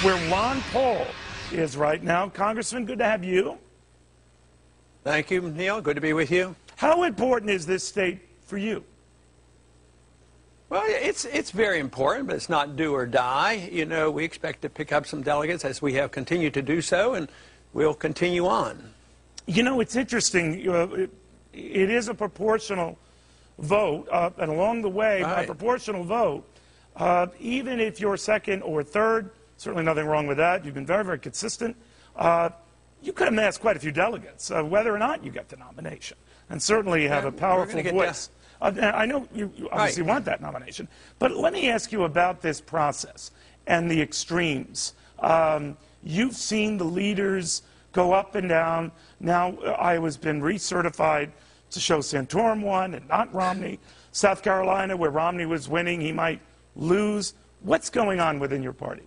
where Ron Paul is right now. Congressman, good to have you. Thank you, Neil. Good to be with you. How important is this state for you? Well, it's very important, but it's not do or die. You know, we expect to pick up some delegates as we have continued to do so, and we'll continue on. You know, it's interesting. It is a proportional vote, and along the way, by proportional vote, even if you're second or third, certainly nothing wrong with that. You've been very, very consistent. You could amass quite a few delegates, whether or not you get the nomination. And certainly you have a powerful voice. I know you obviously want that nomination. But let me ask you about this process and the extremes. You've seen the leaders go up and down. Now Iowa's been recertified to show Santorum won and not Romney. South Carolina, where Romney was winning, he might lose. What's going on within your party?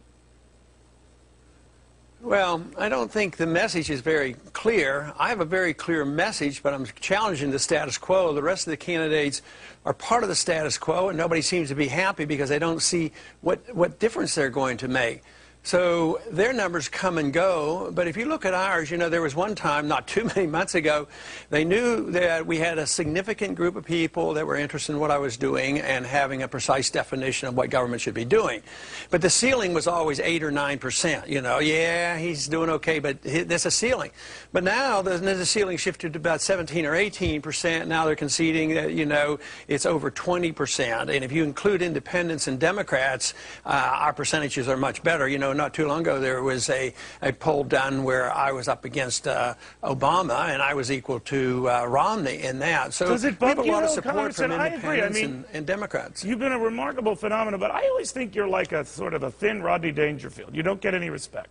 Well, I don't think the message is very clear. I have a very clear message, but I'm challenging the status quo. The rest of the candidates are part of the status quo, and nobody seems to be happy because they don't see what difference they're going to make. So their numbers come and go, but if you look at ours, you know, there was one time, not too many months ago, they knew that we had a significant group of people that were interested in what I was doing and having a precise definition of what government should be doing. But the ceiling was always 8 or 9%. You know, yeah, he's doing okay, but there's a ceiling. But now the ceiling shifted to about 17 or 18%. Now they're conceding that, you know, it's over 20%. And if you include independents and Democrats, our percentages are much better. You know, not too long ago, there was a poll done where I was up against Obama, and I was equal to Romney in that. So does it we have a bug lot of you, support from independents I mean, and Democrats. You've been a remarkable phenomenon, but I always think you're like a sort of a thin Rodney Dangerfield. You don't get any respect.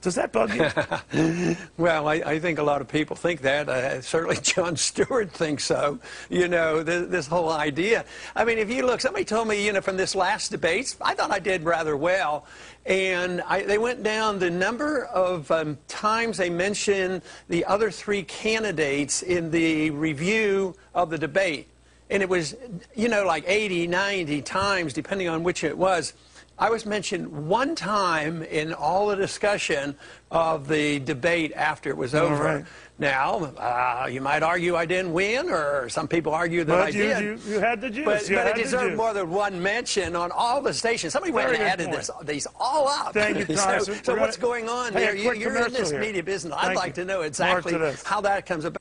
Does that bug you? Well, I think a lot of people think that. Certainly Jon Stewart thinks so. You know, this whole idea. I mean, if you look, somebody told me, you know, from this last debate, I thought I did rather well. And they went down the number of times they mentioned the other three candidates in the review of the debate. And it was, you know, like 80, 90 times, depending on which it was. I was mentioned one time in all the discussion of the debate after it was over. Right. Now, you might argue I didn't win, or some people argue that I did. You had the juice. But it deserved more than one mention on all the stations. Somebody went and added these all up. Thank you, Congressman. So what's going on there? You're in this media business. I'd like to know exactly how that comes about.